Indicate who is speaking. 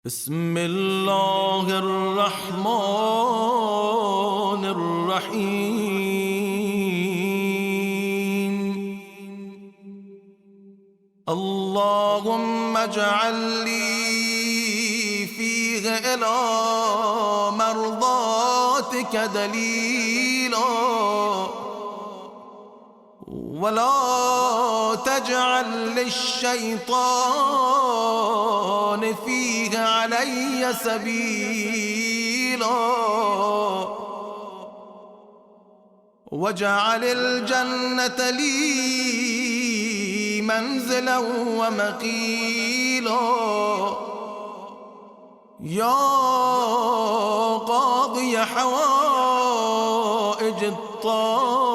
Speaker 1: بسم الله الرحمن الرحيم. اللهم اجعل لي فيه إلى مرضاتك دليلا، ولا تجعل للشيطان فيه علي سبيلا، واجعل الجنة لي منزلا ومقيلا. يا قاضي حوائج الطائفين